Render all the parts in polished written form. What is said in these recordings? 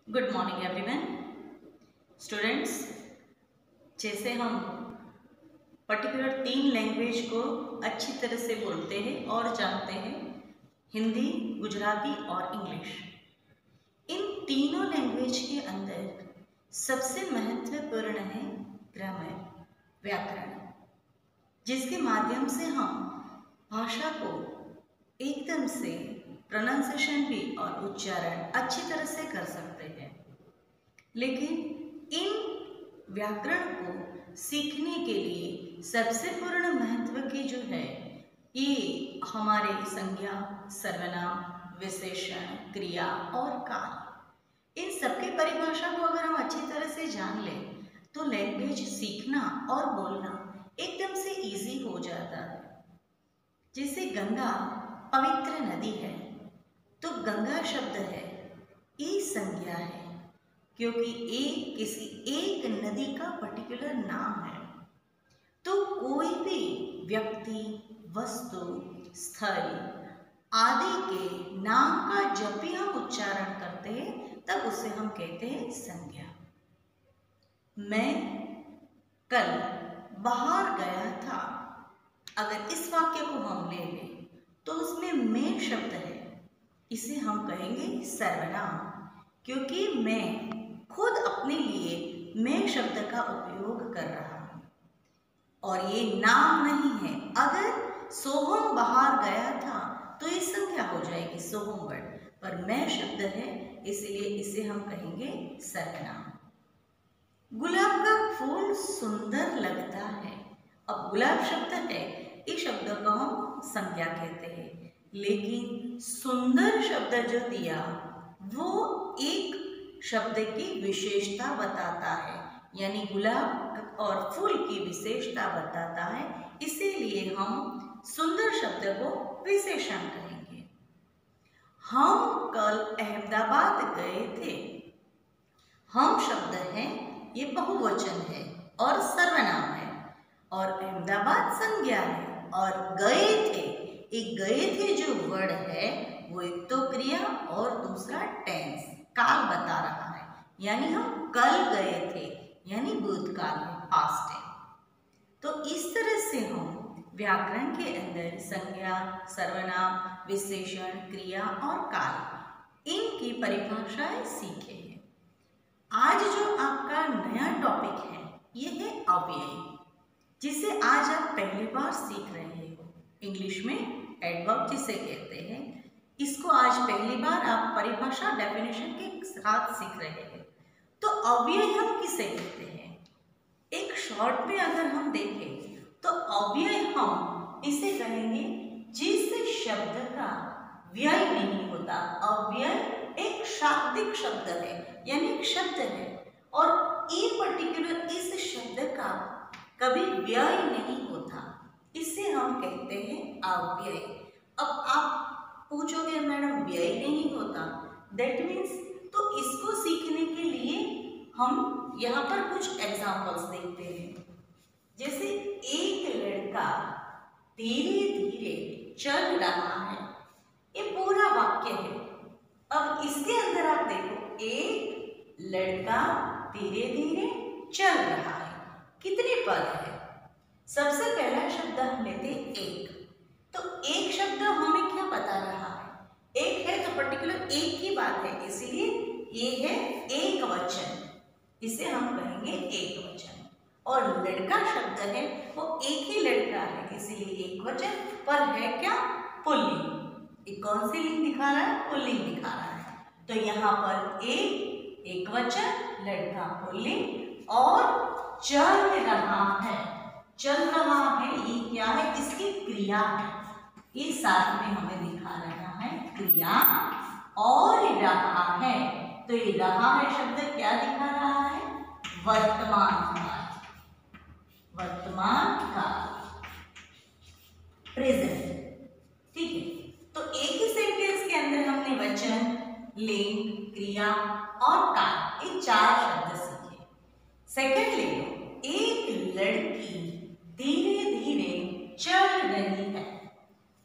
Good morning everyone. Students, जैसे हम particular 3 language को अच्छी तरह से बोलते हैं और जानते हैं, हिंदी, गुजराती और इंग्लिश। इन तीनों लैंग्वेज के अंदर सबसे महत्वपूर्ण है ग्रामर, व्याकरण, जिसके माध्यम से हम भाषा को एकदम से प्रोनाउंसिएशन भी और उच्चारण अच्छी तरह से कर सकते हैं। लेकिन इन व्याकरण को सीखने के लिए सबसे पूर्ण महत्व की जो है, ये हमारे संज्ञा, सर्वनाम, विशेषण, क्रिया और काल, इन सबकी परिभाषा को अगर हम अच्छी तरह से जान लें तो लैंग्वेज सीखना और बोलना एकदम से इजी हो जाता है। जैसे गंगा पवित्र नदी है, तो गंगा शब्द है, ई संज्ञा है, क्योंकि ए किसी एक नदी का पर्टिकुलर नाम है। तो कोई भी व्यक्ति, वस्तु, स्थल आदि के नाम का जब भी हम उच्चारण करते हैं तब उसे हम कहते हैं संज्ञा। मैं कल बाहर गया था, अगर इस वाक्य को हम ले लें तो उसमें मैं शब्द है, इसे हम कहेंगे सर्वनाम, क्योंकि मैं खुद अपने लिए मैं शब्द का उपयोग कर रहा हूं और ये नाम नहीं है। अगर सोहम बाहर गया था तो ये संज्ञा हो जाएगी, सोहम वर्ड, पर मैं शब्द है, इसलिए इसे हम कहेंगे सर्वनाम। गुलाब का फूल सुंदर लगता है, अब गुलाब शब्द है, इस शब्द को हम संज्ञा कहते हैं, लेकिन सुंदर शब्द जो दिया वो एक शब्द की विशेषता बताता है, यानी गुलाब और फूल की विशेषता बताता है, इसीलिए हम सुंदर शब्द को विशेषण कहेंगे। हम कल अहमदाबाद गए थे, हम शब्द है, ये बहुवचन है और सर्वनाम है, और अहमदाबाद संज्ञा है, और गए थे, एक गए थे जो वर्ड है वो एक तो क्रिया और दूसरा टेंस, काल बता रहा है, यानी हम कल गए थे, यानी भूतकाल है, पास्ट है। तो इस तरह से हम व्याकरण के अंदर संज्ञा, सर्वनाम, विशेषण, क्रिया और काल, इनकी परिभाषाएं सीखे हैं। आज जो आपका नया टॉपिक है ये है अव्यय, जिसे आज आप पहली बार सीख रहे हो। इंग्लिश में एडवर्ब जिसे कहते हैं, इसको आज पहली बार आप परिभाषा, डेफिनेशन के साथ सीख रहे हैं। तो अव्यय हम किसे कहते हैं? एक शॉर्ट में अगर हम देखें तो अव्यय हम इसे कहेंगे जिस शब्द का व्यय नहीं होता। अव्यय एक शाब्दिक शब्द है, यानी एक शब्द है और इन पर्टिकुलर इस शब्द का कभी व्यय नहीं होता, इसे हम कहते हैं अव्यय। अब आप पूछोगे मैडम व्यय नहीं होता, दैट मीन्स, तो इसको सीखने के लिए हम यहाँ पर कुछ एग्जाम्पल्स देखते हैं। जैसे एक लड़का धीरे धीरे चल रहा है, ये पूरा वाक्य है। अब इसके अंदर आप देखो, एक लड़का धीरे धीरे चल रहा है, कितने पद है? सबसे पहला शब्द हम लेते एक, तो एक शब्द हमें क्या बता रहा है? एक है तो पर्टिकुलर एक की बात है, इसीलिए ये है एक वचन, इसे हम कहेंगे एक वचन। और लड़का शब्द है वो एक ही लड़का है, इसीलिए एक वचन, पर है क्या? पुल्लिंग। ये कौन सी लिंग दिखा रहा है? पुल्लिंग दिखा रहा है। तो यहाँ पर एक वचन, लड़का पुल्लिंग, और चल रहा है, चल रहा है, ये क्या है? इसकी क्रिया है, ये साथ में हमें दिखा रहा है क्रिया, और रहा है, तो ये रहा है शब्द क्या दिखा रहा है? वर्तमान काल, वर्तमान काल, प्रेजेंट। ठीक है, तो एक ही सेंटेंस के अंदर हमने वचन, लिंग, क्रिया और काल, ये 4 शब्द सीखे। सेकंड ले लो, एक लड़की धीरे धीरे चल रही है।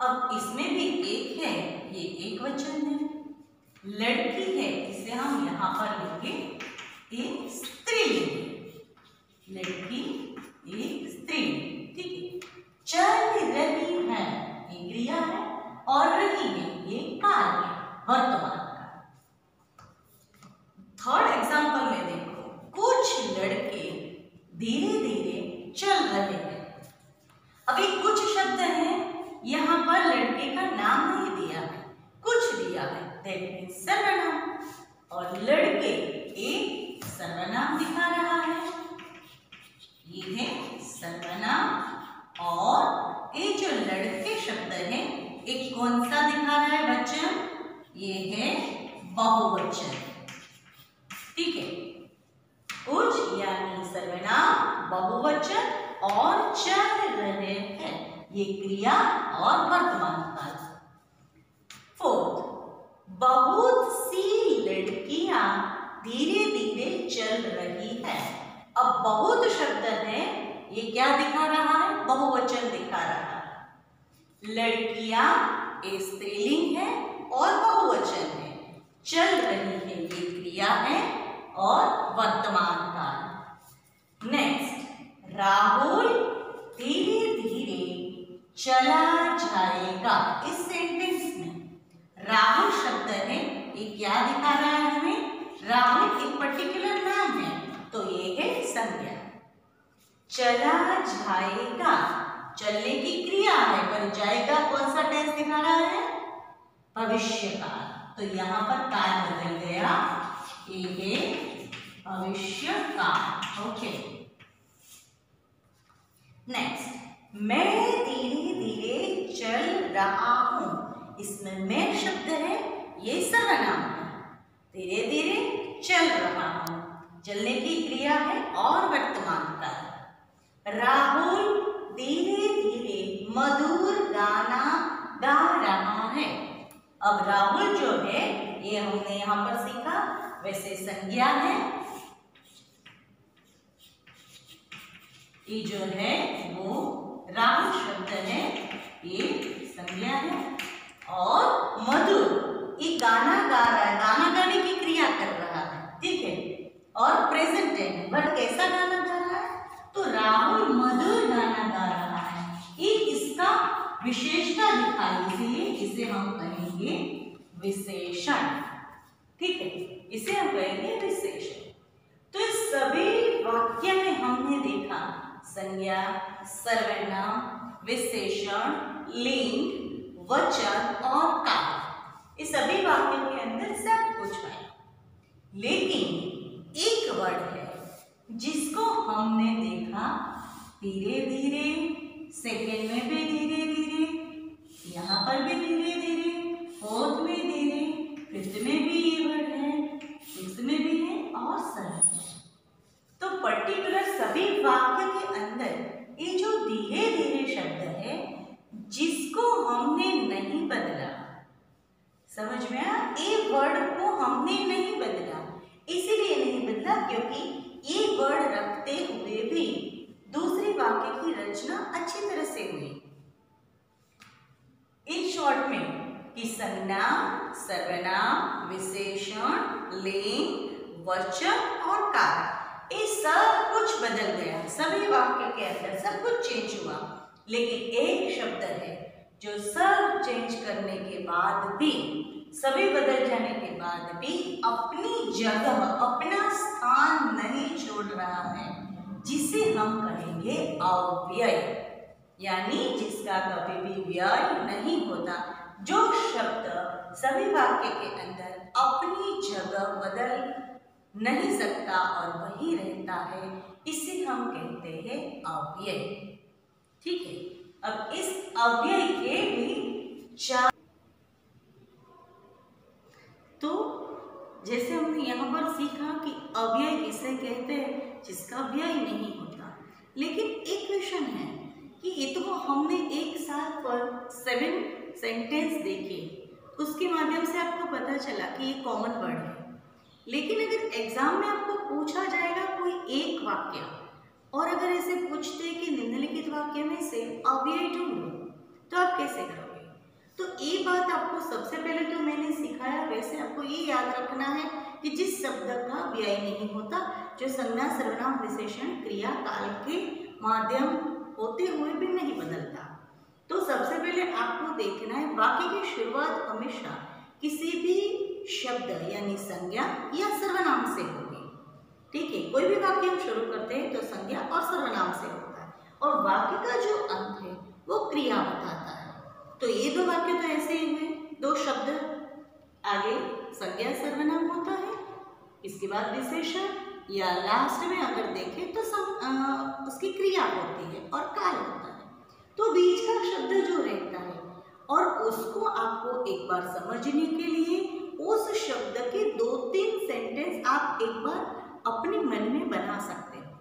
अब इसमें भी एक है, ये एक वचन है, लड़की है, इसे हम यहाँ पर लेंगे एक स्त्रीलिंग। लड़की एक स्त्रीलिंग, ठीक है। चल रही है ये क्रिया है और रही है ये कार्य वर्तमान का। थर्ड एग्जांपल में देखो, कुछ लड़के धीरे धीरे चल रहे हैं। अभी कुछ शब्द है, यहाँ पर लड़के का नाम नहीं दिया है, कुछ दिया है, दैट मीन्स सर्वनाम। और लड़के एक सर्वनाम दिखा रहा है, ये है सर्वनाम। और ये जो लड़के शब्द है एक कौन सा दिखा रहा है वचन, ये है बहुवचन, ठीक है। कुछ यानी सर्वनाम, बहुवचन और चल रहे हैं ये क्रिया और वर्तमान काल। फोर्थ, बहुत सी लड़कियां धीरे धीरे चल रही है। अब बहुत शब्द है, ये क्या दिखा रहा है, बहुवचन दिखा रहा है। लड़कियां एक स्त्रीलिंग है और बहुवचन है। चल रही है ये क्रिया है और वर्तमान काल। नेक्स्ट, राहुल धीरे धीरे चला जाएगा। इस सेंटेंस में राहुल शब्द है, ये क्या दिखा रहा है हमें, राहुल एक पर्टिकुलर नाम है, तो ये है संज्ञा। चला जाएगा चलने की क्रिया है, पर जाएगा कौन सा टेंस दिखा रहा है, भविष्य काल। तो यहाँ पर काल बदल गया, ये है भविष्य काल। ओके, नेक्स्ट, मैं धीरे धीरे चल रहा हूं। इसमें मैं शब्द है, ये सर्वनाम है। धीरे धीरे चल रहा हूं, चलने की क्रिया है और वर्तमान काल। राहुल धीरे धीरे मधुर गाना गा रहा है। अब राहुल जो है, ये हमने यहाँ पर सीखा, वैसे संज्ञा है, ये जो है वो राहुल शब्द है, ये संज्ञा है। और मधुर, ये गाना गा रहा है, गाना गाने की क्रिया कर रहा है, ठीक है। और प्रेजेंट टेंस, बट कैसा गाना गा रहा है, तो राहुल मधुर गाना गा रहा है। ये इसका विशेषता दिखाई, इसलिए इसे हम कहेंगे विशेषण, ठीक है। इसे हम कहेंगे विशेषण। तो इस सभी वाक्य में हमने देखा संज्ञा, सर्वनाम, विशेषण, लिंग, वचन और काल। इस सभी वाक्यों के अंदर सब कुछ है, लेकिन एक वर्ड है जिसको हमने देखा धीरे धीरे, सेकेंड में भी धीरे धीरे, यहाँ पर भी धीरे धीरे, फोर्थ में धीरे, फिफ्थ में भी ये वर्ड है, सिक्स्थ में भी है और सेवंथ में। तो पर्टिकुलर सभी वाक्य के अंदर ये जो धीरे धीरे शब्द है, जिसको हमने नहीं बदला, समझ में आया, ये वर्ड को हमने नहीं बदला। इसीलिए नहीं बदला क्योंकि ये वर्ड रखते हुए भी दूसरे वाक्य की रचना अच्छी तरह से हुई। इन शॉर्ट में कि संज्ञा, सर्वनाम, विशेषण, लिंग, वचन और काल, ये सब कुछ बदल गया। सभी वाक्य के अंदर सब कुछ चेंज हुआ, लेकिन एक शब्द है जो सब चेंज करने के बाद भी, सभी बदल जाने के बाद भी अपनी जगह, अपना स्थान नहीं छोड़ रहा है, जिसे हम कहेंगे अव्यय, यानी जिसका कभी भी व्यय नहीं होता। जो शब्द सभी वाक्य के अंदर अपनी जगह बदल नहीं सकता और वही रहता है, इसे हम कहते हैं अव्यय, ठीक है। अब इस अव्यय के भी चार, तो जैसे हमने यहाँ पर सीखा कि अव्यय किसे कहते हैं, जिसका व्यय नहीं होता। लेकिन एक क्वेश्चन है कि ये तो हमने एक साथ पर 7 सेंटेंस देखे, उसके माध्यम से आपको पता चला कि ये कॉमन वर्ड है। लेकिन अगर एग्जाम में आपको पूछा जाएगा कोई एक वाक्य, और अगर ऐसे पूछते कि निम्नलिखित वाक्य में से अव्यय ढूंढो, तो आप कैसे करोगे? तो ये बात आपको सबसे पहले तो मैंने सिखाया, वैसे आपको ये याद रखना है कि जिस शब्द का व्यय नहीं होता, जो संज्ञा सर्वनाम विशेषण क्रिया काल के माध्यम होते हुए भी नहीं बदलता, तो सबसे पहले आपको देखना है वाक्य की शुरुआत हमेशा किसी भी शब्द यानी संज्ञा या सर्वनाम से होगी। ठीक है, कोई भी वाक्य हम शुरू करते हैं तो संज्ञा और सर्वनाम से होता है, और वाक्य का जो अंत है वो क्रिया बताता है। तो ये दो वाक्य तो ऐसे ही हुए, दो शब्द आगे संज्ञा सर्वनाम होता है, इसके बाद विशेषण, या लास्ट में अगर देखें तो उसकी क्रिया होती है और काल होता है। तो बीच का शब्द जो रहता है और उसको आपको एक बार समझने के लिए उस शब्द के 2-3 सेंटेंस आप एक बार अपने मन में बना सकते हैं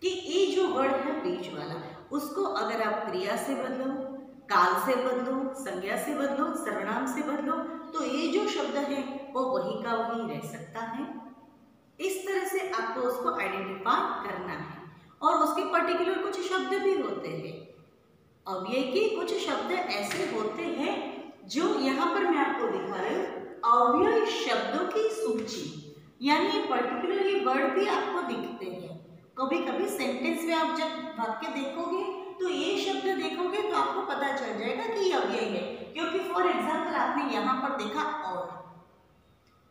कि ये जो वर्ड है बीच वाला, उसको अगर आप क्रिया से बदलो, काल से बदलो, संज्ञा से बदलो, सर्वनाम से बदलो, तो ये जो शब्द है वो वही का वही रह सकता है। इस तरह से आपको उसको आइडेंटिफाई करना है। और उसके पर्टिकुलर कुछ शब्द भी होते हैं, अव्यय के कुछ शब्द ऐसे होते हैं जो यहाँ पर मैं आपको दिखा रही हूँ, अव्यय शब्दों की सूची, यानी पर्टिकुलर ये वर्ड भी आपको दिखते हैं। कभी कभी सेंटेंस में आप जब वाक्य देखोगे तो ये शब्द देखोगे तो आपको पता चल जाएगा कि ये अव्यय है, क्योंकि फॉर एग्जाम्पल आपने यहाँ पर देखा और,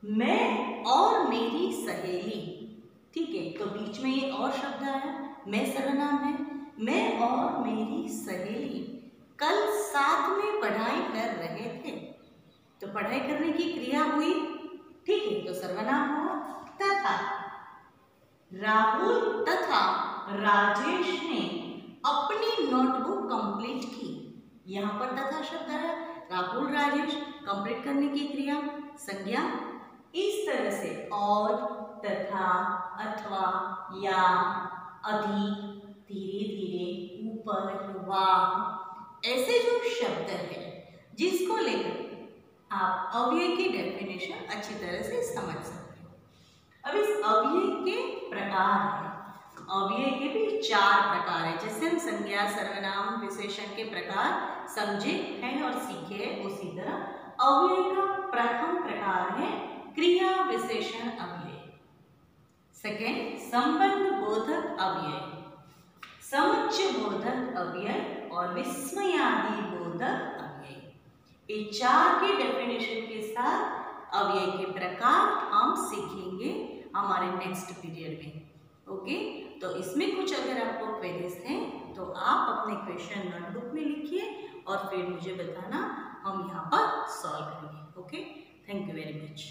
मैं और मेरी सहेली, ठीक है, तो बीच में ये और शब्द आया, मैं सर्वनाम है, मैं और मेरी सहेली कल साथ में पढ़ाई कर रहे थे, तो पढ़ाई करने की क्रिया हुई, ठीक है, तो सर्वनाम हुआ। तथा राहुल तथा राजेश ने अपनी नोटबुक कंप्लीट की, यहाँ पर तथा शब्द आया, राहुल राजेश कंप्लीट करने की क्रिया संज्ञा। इस तरह से और, तथा, अथवा, या, अधिक, धीरे धीरे, ऊपर, वाह, ऐसे जो शब्द है जिसको लेकर आप अव्यय की डेफिनेशन अच्छी तरह से समझ सकते हो। अब इस अव्यय के प्रकार हैं, अव्यय के भी 4 प्रकार है, जैसे हम संज्ञा सर्वनाम विशेषण के प्रकार समझे हैं और सीखे हैं, उसी तरह अव्यय का प्रथम प्रकार है क्रिया विशेषण अव्यय। सेकेंड, संबंध बोधक अव्यय, समुच्चय बोधक अव्यय और विस्मयादि बोधक अव्यय। ये 4 के डेफिनेशन के साथ अव्यय के प्रकार हम सीखेंगे हमारे नेक्स्ट पीरियड में। ओके, तो इसमें कुछ अगर आपको क्वेरीज हैं तो आप अपने क्वेश्चन नोटबुक में लिखिए और फिर मुझे बताना, हम यहाँ पर सॉल्व करेंगे। Okay, thank you very much.